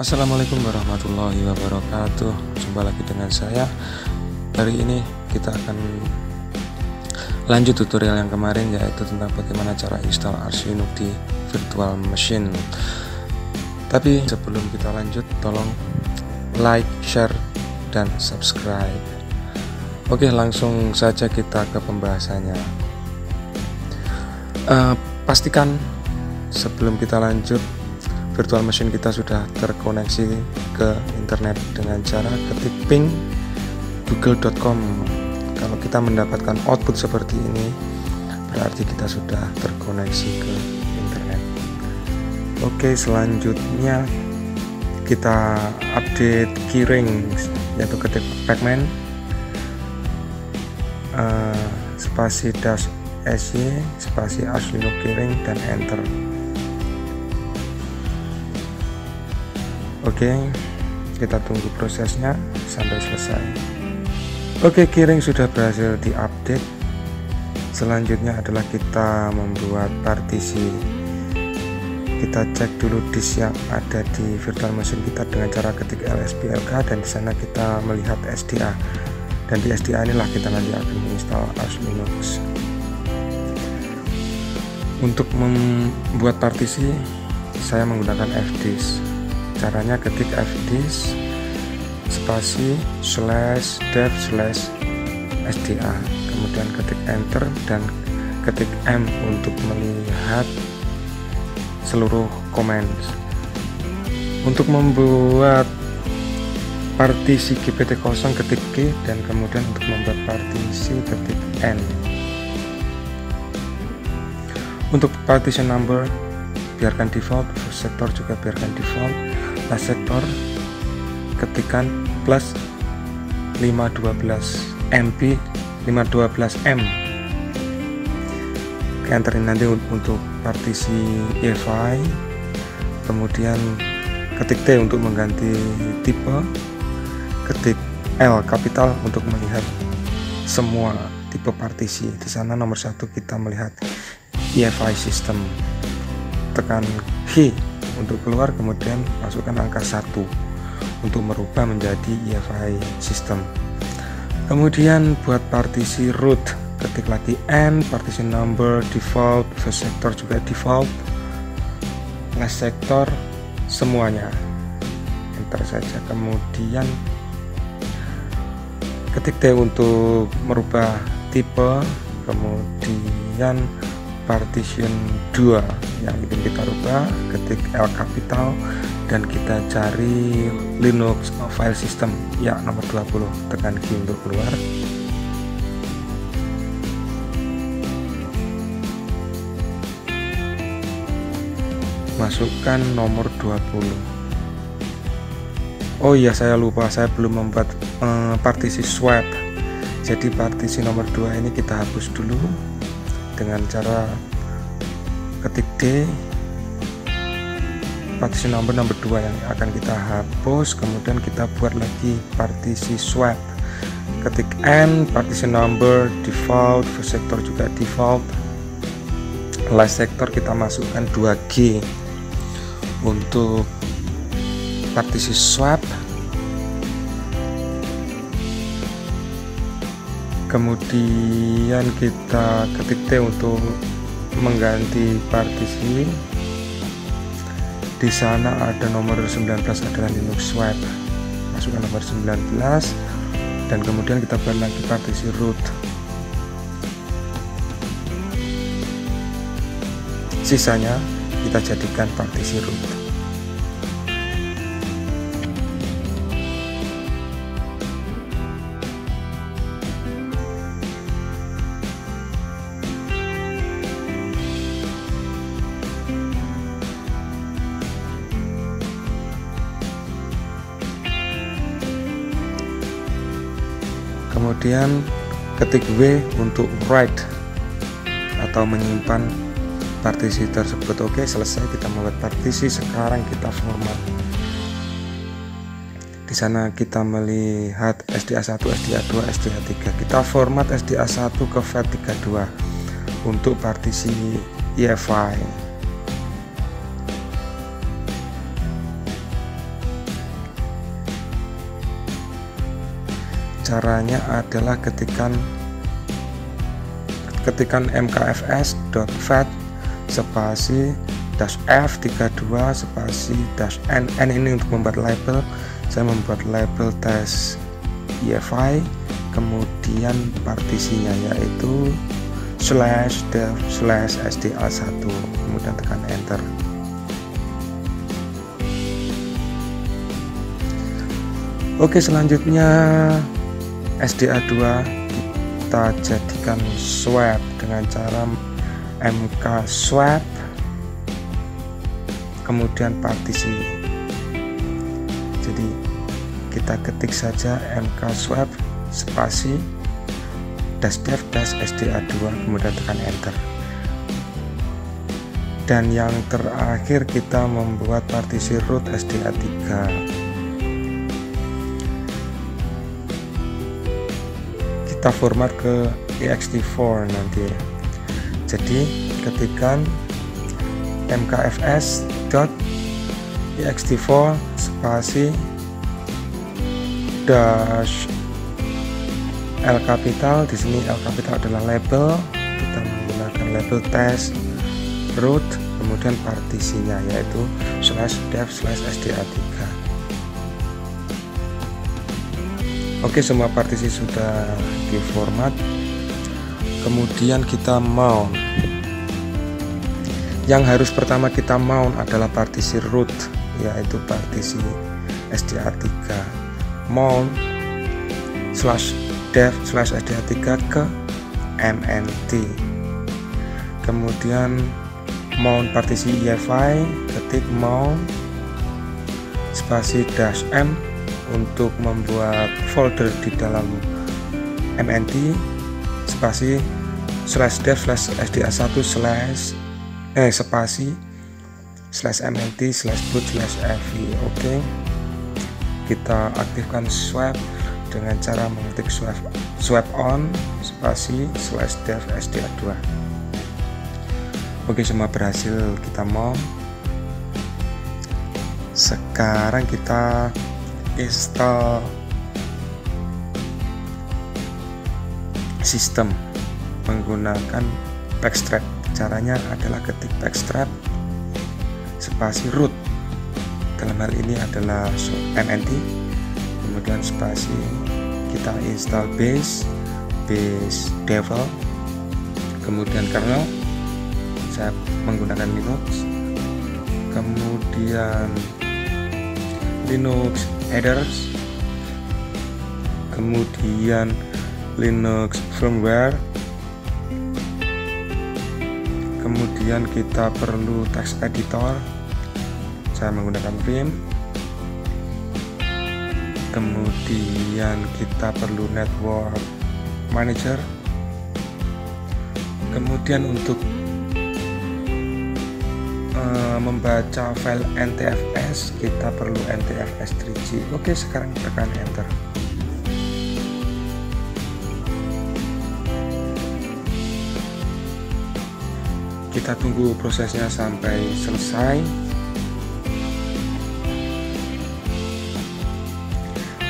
Assalamualaikum warahmatullahi wabarakatuh. Jumpa lagi dengan saya. Hari ini kita akan lanjut tutorial yang kemarin, yaitu tentang bagaimana cara install Arch Linux di virtual machine. Tapi sebelum kita lanjut, tolong like, share, dan subscribe. Oke, langsung saja kita ke pembahasannya. Pastikan sebelum kita lanjut, virtual machine kita sudah terkoneksi ke internet dengan cara ketik ping google.com. Kalau kita mendapatkan output seperti ini, berarti kita sudah terkoneksi ke internet. Oke, selanjutnya kita update keyring, yaitu ketik pacman spasi dash sy spasi Arch Linux keyring dan enter. Oke, kita tunggu prosesnya sampai selesai. Oke, keyring sudah berhasil diupdate. Selanjutnya adalah kita membuat partisi. Kita cek dulu disk yang ada di virtual machine kita dengan cara ketik lsblk, dan di sana kita melihat SDA. Dan di SDA inilah kita nanti akan menginstal Arch Linux. Untuk membuat partisi, saya menggunakan fdisk. Caranya ketik fdisk spasi /dev/sda, kemudian ketik enter dan ketik M untuk melihat seluruh command. Untuk membuat partisi GPT0 ketik G, dan kemudian untuk membuat partisi ketik N. Untuk partition number biarkan default, first sector juga biarkan default, last sector ketikan plus 512 MB 512M. Enterin nanti untuk partisi EFI, kemudian ketik T untuk mengganti tipe, ketik L kapital untuk melihat semua tipe partisi. Di sana nomor 1 kita melihat EFI system, tekan H untuk keluar, kemudian masukkan angka 1 untuk merubah menjadi EFI system. Kemudian buat partisi root, ketik lagi N, partition number default, first sector juga default, last sector semuanya, enter saja. Kemudian ketik T untuk merubah tipe, kemudian partition 2 yang ingin kita rubah, ketik L kapital, dan kita cari Linux file system ya nomor 20, tekan Q untuk keluar. Masukkan nomor 20. Oh iya, saya lupa, saya belum membuat partisi swap. Jadi partisi nomor 2 ini kita hapus dulu dengan cara ketik D, partisi nomor 2 yang akan kita hapus. Kemudian kita buat lagi partisi swap, ketik N, partisi number default, first sector juga default, last sector kita masukkan 2G untuk partisi swap. Kemudian kita ketik T untuk mengganti partisi. Di sana ada nomor 19 adalah Linux swap, masukkan nomor 19, dan kemudian kita buat lagi partisi root. Sisanya kita jadikan partisi root. Kemudian ketik W untuk write atau menyimpan partisi tersebut. Oke, selesai kita membuat partisi. Sekarang kita format. Di sana kita melihat SDA1, SDA2, SDA3. Kita format SDA1 ke FAT32 untuk partisi EFI. caranya adalah ketikkan mkfs.vat spasi -f32 spasi -n. N ini untuk membuat label. Saya membuat label tes EFI, kemudian partisinya yaitu /dev/sda1, kemudian tekan enter. Oke, selanjutnya SDA2 kita jadikan swap dengan cara mk swap, kemudian partisi. Jadi kita ketik saja mk swap spasi -dev/sda2, kemudian tekan enter. Dan yang terakhir kita membuat partisi root SDA3. Kita format ke ext4 nanti ya. Jadi ketikkan mkfs.ext4 spasi -l kapital. Di sini L kapital adalah label. Kita menggunakan label test root, kemudian partisinya yaitu /dev/sda3. Oke, semua partisi sudah diformat. Kemudian kita mount. Yang harus pertama kita mount adalah partisi root, yaitu partisi SDA3. Mount /dev/sda3 ke mnt. Kemudian mount partisi EFI, ketik mount spasi -m untuk membuat folder di dalam mnt spasi /dev/sda1 spasi /mnt/boot/fi. Oke, kita aktifkan swap dengan cara mengetik swap on spasi /dev/sda2. Oke, semua berhasil kita mount. Sekarang kita install sistem menggunakan backstrap. Caranya adalah ketik backstrap spasi root, dalam hal ini adalah mnt, kemudian spasi kita install base devel, kemudian kernel, saya menggunakan Linux, kemudian Linux headers, kemudian Linux firmware, kemudian kita perlu text editor, saya menggunakan Vim, kemudian kita perlu network manager, kemudian untuk membaca file NTFS kita perlu NTFS3G. Oke, sekarang tekan enter. Kita tunggu prosesnya sampai selesai.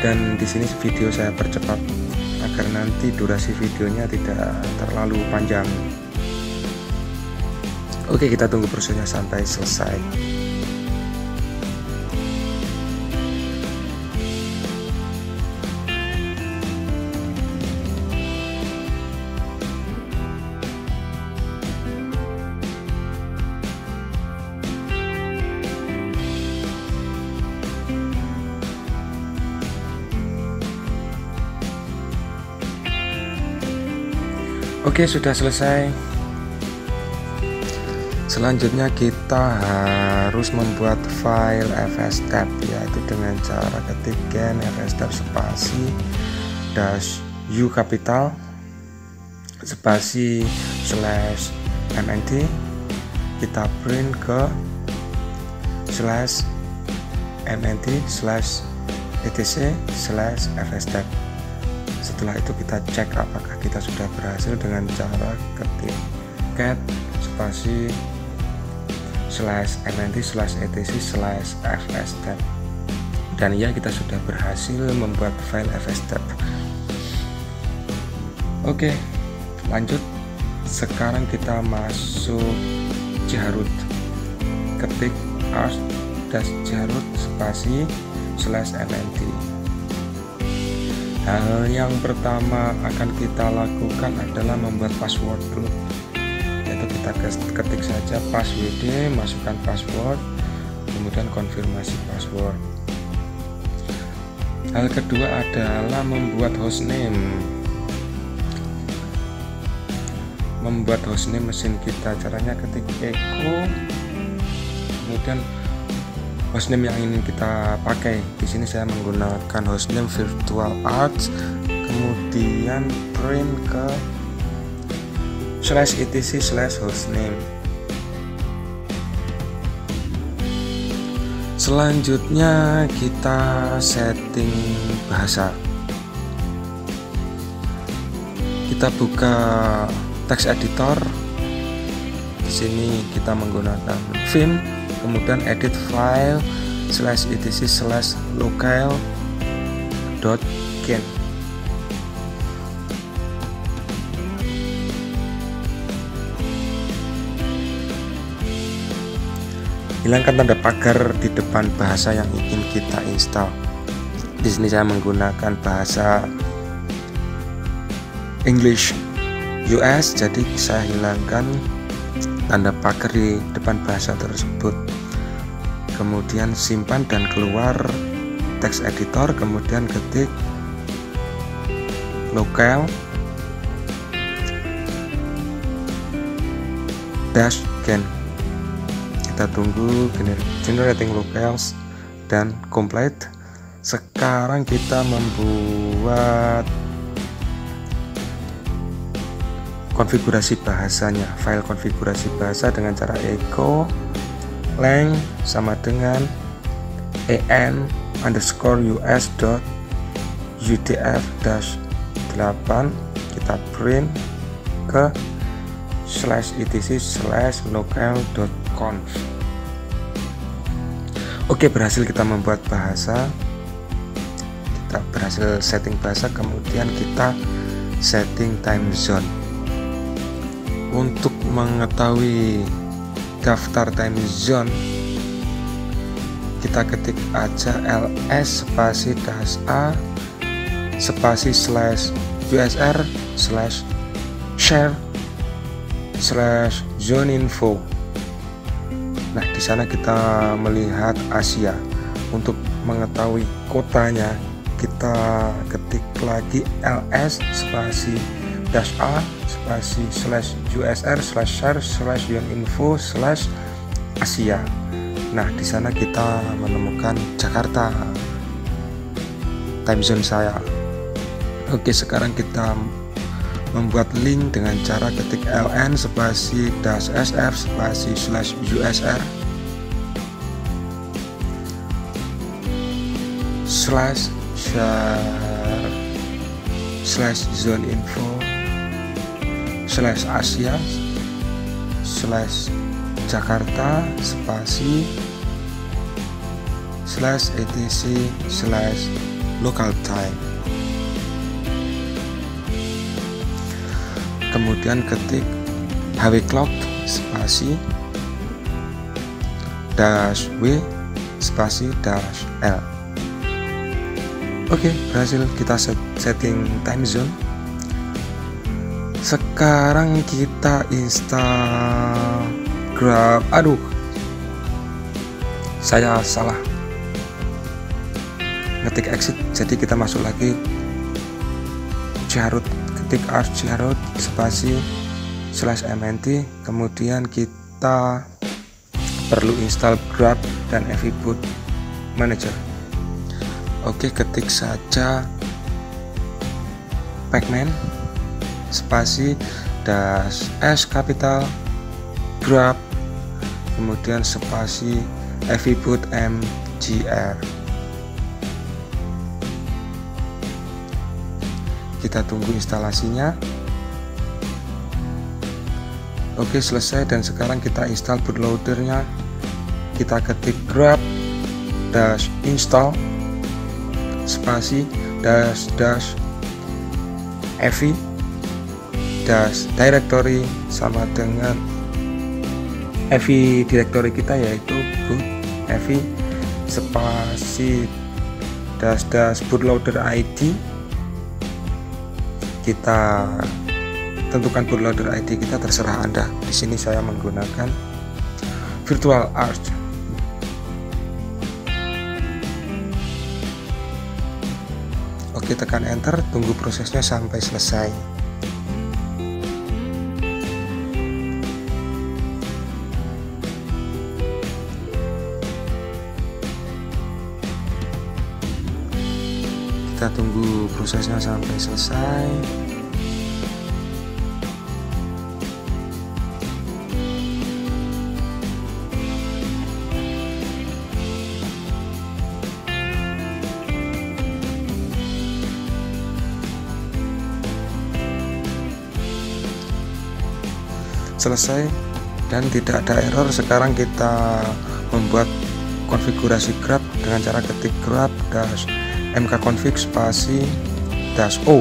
Dan di sini video saya percepat agar nanti durasi videonya tidak terlalu panjang. Oke, kita tunggu prosesnya sampai selesai. Oke, sudah selesai. Selanjutnya kita harus membuat file fstab, yaitu dengan cara ketik gen fstab spasi -u kapital spasi /mnt, kita print ke /mnt/etc/fstab. Setelah itu kita cek apakah kita sudah berhasil dengan cara ketik cat spasi /mnt/etc/fstab. Dan ya, kita sudah berhasil membuat file fstab. Oke, lanjut. Sekarang kita masuk Jarut. Ketik ars-jarut spasi /mnt. Hal yang pertama akan kita lakukan adalah membuat password dulu, yaitu kita ketik saja passwd, masukkan password, kemudian konfirmasi password. Hal kedua adalah membuat hostname. Membuat hostname mesin kita, caranya ketik echo, kemudian hostname yang ingin kita pakai. Di sini saya menggunakan hostname virtualarts, kemudian print ke /etc/hostname. Selanjutnya kita setting bahasa. Kita buka text editor. Di sini kita menggunakan Vim, kemudian edit file /etc/locale.gen. Hilangkan tanda pagar di depan bahasa yang ingin kita install. Di sini saya menggunakan bahasa English US, jadi saya hilangkan tanda pagar di depan bahasa tersebut. Kemudian simpan dan keluar text editor, kemudian ketik locale-gen. Kita tunggu generating locales dan complete. Sekarang kita membuat konfigurasi bahasanya, file konfigurasi bahasa dengan cara echo length sama dengan en_us.udf-8, kita print ke /etc/locale.conf. Oke, berhasil kita membuat bahasa, kita berhasil setting bahasa, kemudian kita setting time zone. Untuk mengetahui daftar time zone, kita ketik aja ls spasi -a spasi /usr/share/zone-info. Nah, di sana kita melihat Asia. Untuk mengetahui kotanya, kita ketik lagi ls spasi -a spasi /usr/share/zone-info/Asia. Nah, di sana kita menemukan Jakarta, time zone saya. Oke, sekarang kita membuat link dengan cara ketik ln spasi -sf spasi /usr/share/zone-info/Asia/Jakarta spasi /etc/local time. Kemudian ketik hwcloud spasi -w spasi -l. Oke, berhasil kita setting time zone. Sekarang kita install Grab. Aduh, saya salah ngetik exit, jadi kita masuk lagi Jarut, ketik ars-jarut spasi /mnt, kemudian kita perlu install Grab dan FE Boot Manager. Oke, ketik saja pacman spasi -s kapital Grab, kemudian spasi FE Boot mgr. Kita tunggu instalasinya. Oke, selesai, dan sekarang kita install bootloadernya. Kita ketik grab -install spasi -fe dash directory sama dengan evi directory kita, yaitu boot evi spasi dash dash bootloader ID. Kita tentukan bootloader ID kita, terserah Anda. Di sini saya menggunakan virtual arch. Oke, tekan enter, tunggu prosesnya sampai selesai. Kita tunggu prosesnya sampai selesai. Selesai dan tidak ada error. Sekarang kita membuat konfigurasi grab dengan cara ketik grab dash mkconfig spasi dash o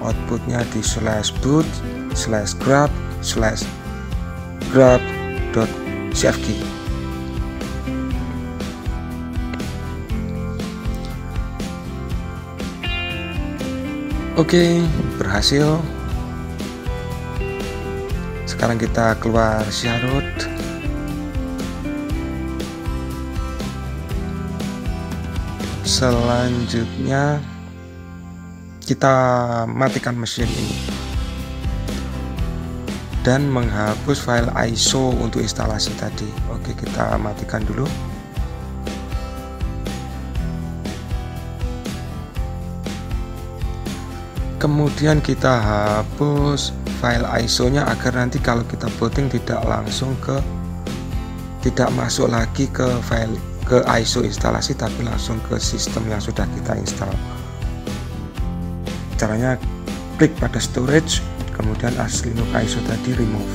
outputnya di /boot/grab/grab.cfg. Oke, berhasil. Sekarang kita keluar shroud. Selanjutnya kita matikan mesin ini dan menghapus file ISO untuk instalasi tadi. Oke, kita matikan dulu. Kemudian kita hapus file ISO-nya agar nanti kalau kita booting tidak masuk lagi ke file ke ISO instalasi, tapi langsung ke sistem yang sudah kita install. Caranya klik pada storage, kemudian asli Linux ISO tadi remove.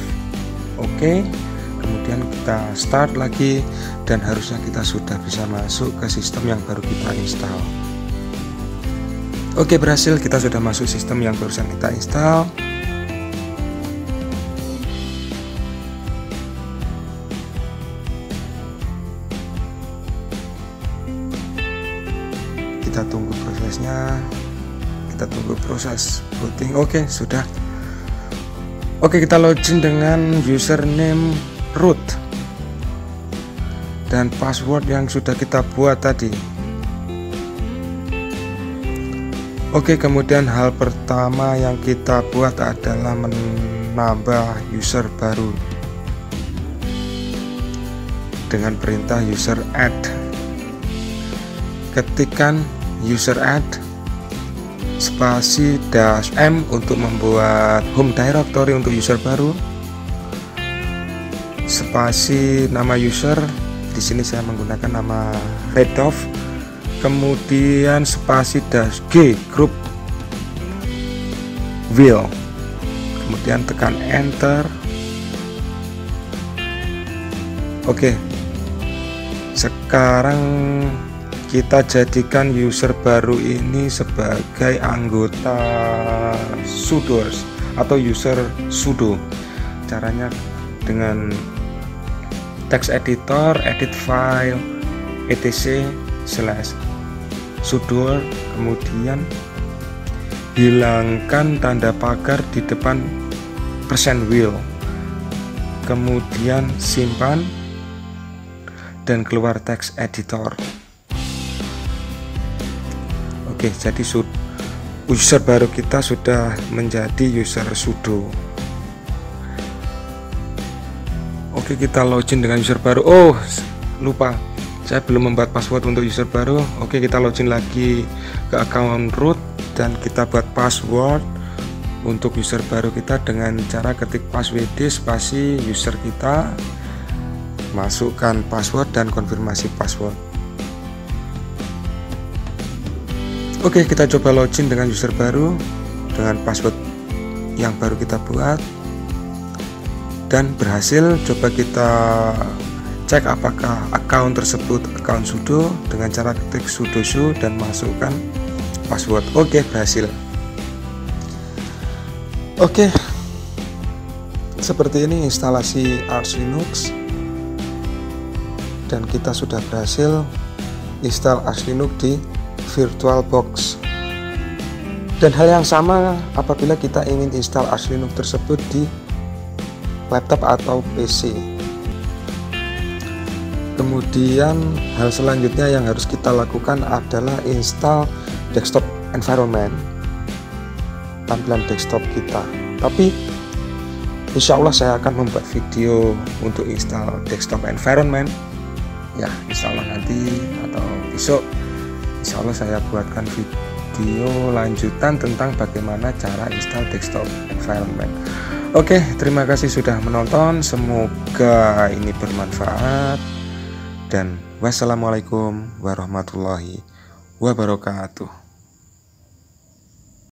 Oke, kemudian kita start lagi dan harusnya kita sudah bisa masuk ke sistem yang baru kita install. Oke, berhasil, kita sudah masuk sistem yang barusan kita install. Kita tunggu prosesnya, kita tunggu proses booting. Oke, sudah. Oke, kita login dengan username root dan password yang sudah kita buat tadi. Oke, kemudian hal pertama yang kita buat adalah menambah user baru dengan perintah user add. Ketikkan user add spasi dash m untuk membuat home directory untuk user baru, spasi nama user. Di sini saya menggunakan nama Redov. Kemudian spasi dash g group will, kemudian tekan enter. Oke, sekarang kita jadikan user baru ini sebagai anggota sudoers atau user sudo. Caranya dengan text editor, edit file etc/sudo, kemudian hilangkan tanda pagar di depan %will, kemudian simpan dan keluar text editor. Oke, jadi user baru kita sudah menjadi user sudo. Oke, kita login dengan user baru. Oh, lupa, saya belum membuat password untuk user baru. Oke, kita login lagi ke account root dan kita buat password untuk user baru kita dengan cara ketik passwd spasi user kita, masukkan password dan konfirmasi password. Oke, kita coba login dengan user baru dengan password yang baru kita buat dan berhasil. Coba kita cek apakah account tersebut account sudo dengan cara ketik sudo su dan masukkan password. Oke, berhasil. Oke, seperti ini instalasi Arch Linux, dan kita sudah berhasil install Arch Linux di VirtualBox. Dan hal yang sama apabila kita ingin install Arch Linux tersebut di laptop atau PC. Kemudian hal selanjutnya yang harus kita lakukan adalah install desktop environment, tampilan desktop kita. Tapi insya Allah saya akan membuat video untuk install desktop environment ya, insya Allah nanti atau besok insya Allah saya buatkan video lanjutan tentang bagaimana cara install desktop environment. Oke, terima kasih sudah menonton, semoga ini bermanfaat, dan wassalamualaikum warahmatullahi wabarakatuh.